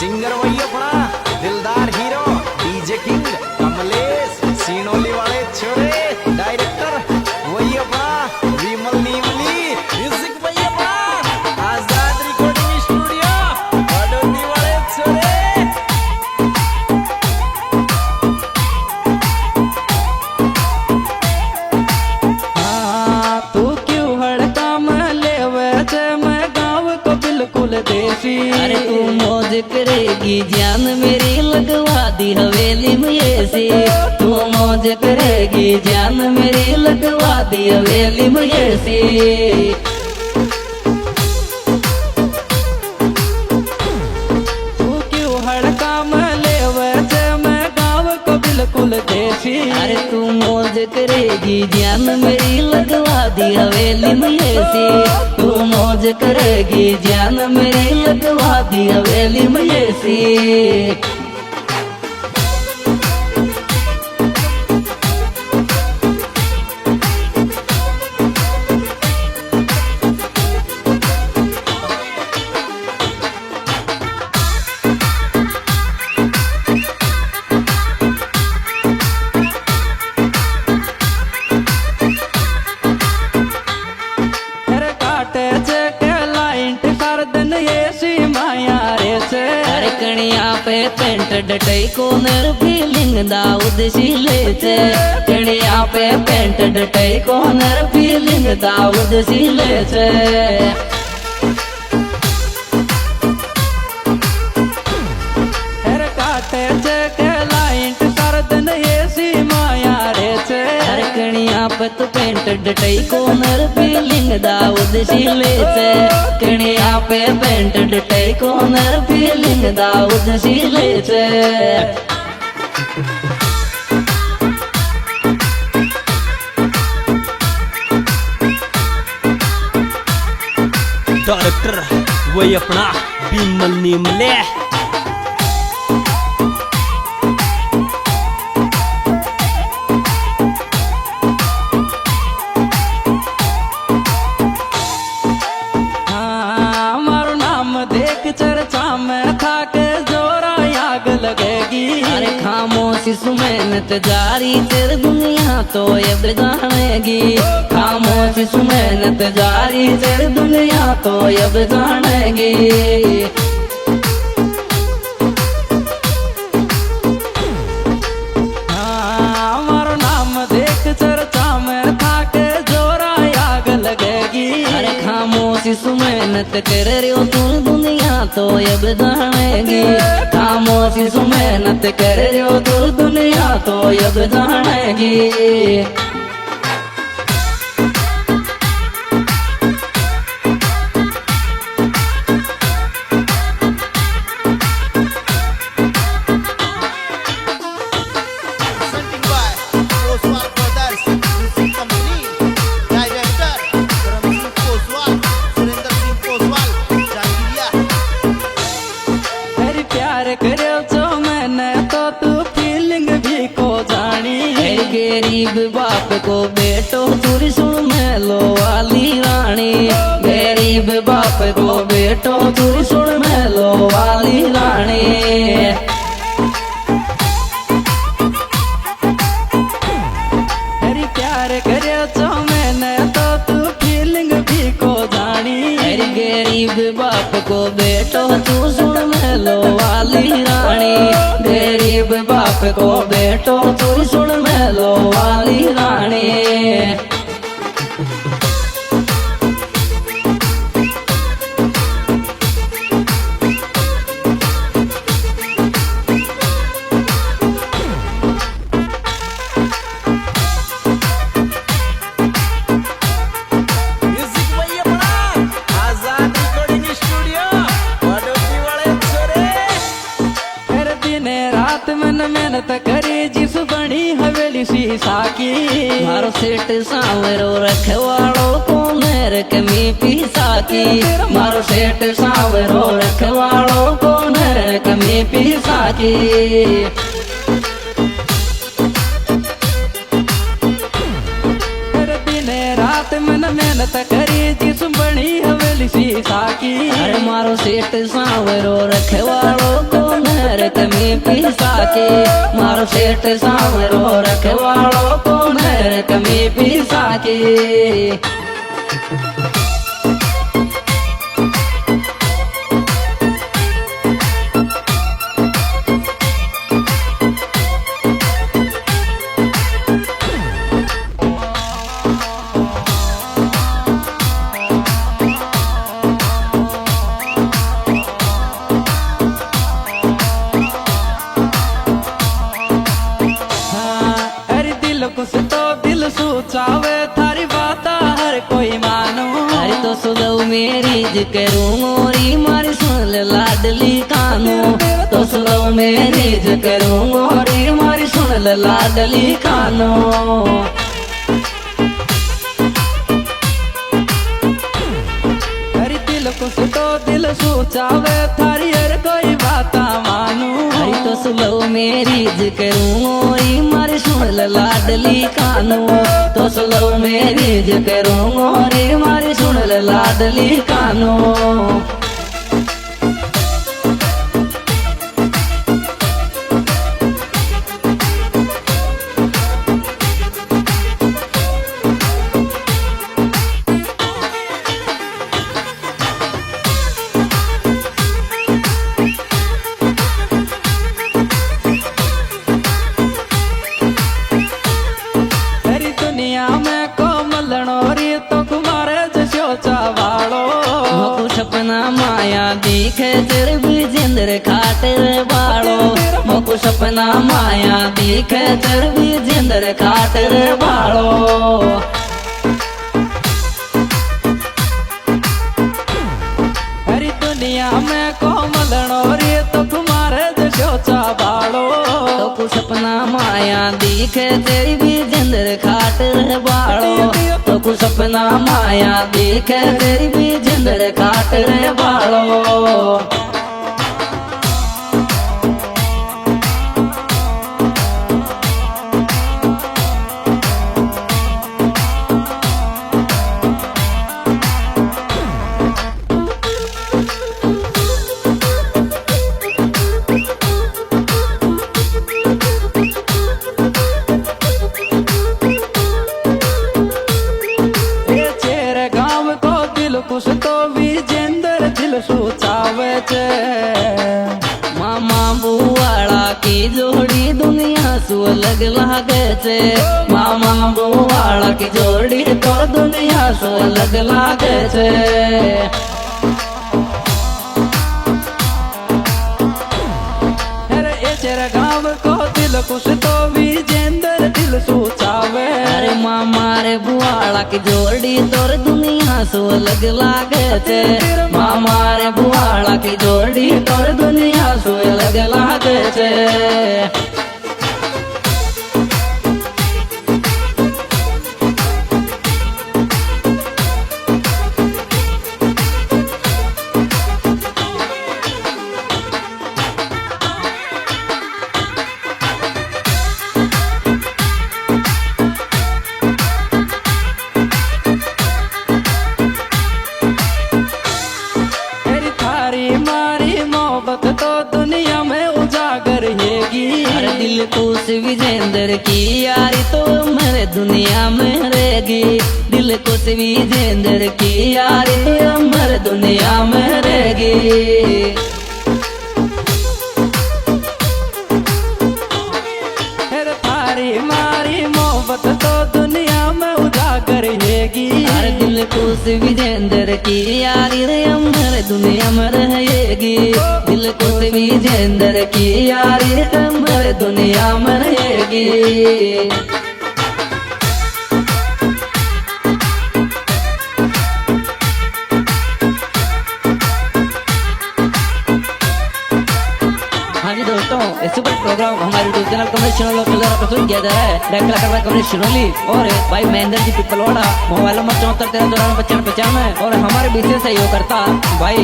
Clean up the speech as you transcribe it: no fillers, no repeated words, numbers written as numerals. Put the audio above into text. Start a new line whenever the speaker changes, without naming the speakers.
Singer वही अपना दिलदार हीरो डीजे किंग कमलेश सीनोली वाले छोरे, डायरेक्टर वही अपना विमल नीमली, म्यूजिक वही अपना आजाद रिकॉर्डिंग स्टूडियो बड़ौनी वाले छोरे।
हाँ तू क्यों हड़काम लेवे छे, मैं गाँव को बिल्कुल देसी।
अरे तू मौज करेगी जान मेरी लगवा दी हवेली में ऐसी। तू मौज करेगी जान मेरी लगवा दी हवेली में ऐसी।
तू क्यों हड़काम लेवे छे, मैं गाँव को बिल्कुल देसी।
अरे तू मौज करेगी जान मेरी लगवा दी हवेली में ऐसी। तू मौज करेगी जान मेरी लगवा दी हवेली में ऐसी।
अरे काटे छे के लाइट कर दिन ऐसी माया रे छे।
अरे कणिया पे पेंट डटई कोनर फीलिंग दाऊद सीले छे। कणिया पे पेंट डटई कोनर फीलिंग दाऊद सीले छे।
अरे काटे छे के लाइट कर दिन ऐसी माया रे छे।
अरे कणिया पे तो पेंट डटई कोनर फीलिंग दाऊद सीले छे। कणिया पे पेंट डटई कोनर फीलिंग दाऊद सीले छे।
डायरेक्टर वही अपना विमल नीमले।
हाँ मारो नाम देख चर्चा में था के जोरा आग लगेगी।
अरे खामोशी सुमेनत जारी तेरे दुनिया तो अब जानेगी। खामोशी सुमेनत जारी तेरे दुनिया तो अब जानेगी।
हाँ मारो नाम देख चर्चा में था के जोरा आग लगेगी।
अरे खामोशी सुमेनत कर रही हो तू दुनिया तो अब जानेगी। खामोशी सुमेनत कर रही हो तू दुनिया तो अब जानेगी।
Presenting by Oswal Brothers Music Company. Director Ramsingh Oswal, Surinder Singh Oswal, Jangiriya.
तेरी प्यार करे जो मैंने तो तू फीलिंग भी को जानी।
अरे गरीब बाप को बेटो तुरी सुन मेलो वाली रानी। गरीब बाप को बेटो तुरी सुन मेलो वाली रानी।
तेरी प्यार करे जो मैंने तो तू फीलिंग भी को जानी।
अरे गरीब बाप को बेटो तू सुन मेलो वाली रानी। गरीब बाप को बेटो तू सुन मेलो वाली रानी।
म्यूजिक वही अपना आजाद रिकॉर्डिंग स्टूडियो बड़ौनी वाले छोरे।
फिर दिन रात मन मेहनत करी जिस बनी हवेली शीशा की।
मारो सेठ सांवरो रखवाड़ो को मेरे कमी पीसा की। मारो सेठ सांवरो रखवाड़ो को मेरे कमी पीसा की।
फिर दिन रात मन मेहनत मेहनत करी जिसम बनी हवेली शीशा की।
अरे मारो सेठ सांवरो रखवाड़ो को नहर कमी पिसा के, मारो सेठ सांवरो रखवाड़ो को नहर कमी पिसा के।
कुछ तो दिल सोचावे थारी बात हर कोई मानो।
अरे तो सुनो मेरी करूँ मोरी मारी सुन ले लाडली कानू, तो सुनो मेरी करूँ मोरी मारी सुन ले लाडली कानू।
अरे दिल कुछ तो दिल सोचावे थारी हर कोई बात मानो।
अरे तो सुनो मेरी करूँ मोरी मारी सुन ले लाडली कानू, तो सुनो मेरी करूँ मोरी मारी सुन ले लाडली कानू। सपना माया दिखे तेरे विजेंद्र खाटर बाड़ो, मोको सपना माया दिखे तेरे विजेंद्र खाटर बाड़ो।
हरी दुनिया में कोमलनो रे तो तुम्हारे जशोचा बाड़ो,
तो को सपना माया दिखे तेरी विजेंद्र खाटर बाड़ो, तो को सपना माया दिखे तेरी विजेंद्र खाटर बाड़ो।
कुछ तो विजेंद्र दिल सोचावे छे।
मामा बुआड़ा की जोड़ी दुनिया सु अलग लागे छे, मामा बुआड़ा की जोड़ी तो दुनिया सु अलग लागे छे।
गाँव को दिल कुछ तो विजेंद्र दिल सोचावे।
अरे मामा रे बुआड़ा की जोड़ी तोर दुनिया सो अलग लागे छे, मामा रे बुआड़ा की जोड़ी तोर दुनिया सो अलग लागे छे।
तो दुनिया में उजागर हैगी।
अरे दिल खुश विजेंद्र की यारी तो मेरे दुनिया में रहेगी, दिल खुश विजेंद्र की यारी तो मेरे दुनिया में रहेगी।
थारी मारी मोहब्बत तो दुनिया में उजागर हैगी।
अरे दिल खुश विजेंद्र की यारी रे मेरे दुनिया में रहेगी, दिल खुश विजेंद्र की यारी रे मेरे दुनिया में रहेगी। हाँ जी दोस्तों, इस सुपर प्रोग्राम हमारे यूट्यूब चैनल कमलेश शिनोली के द्वारा प्रस्तुत किया गया है। डायरेक्ट कलाकार कमलेश शिनोली और भाई महेंद्र जी पिपलवाड़ा, मोबाइल नंबर 74 13 94 95 95 और हमारे विशेष सहयोगकर्ता भाई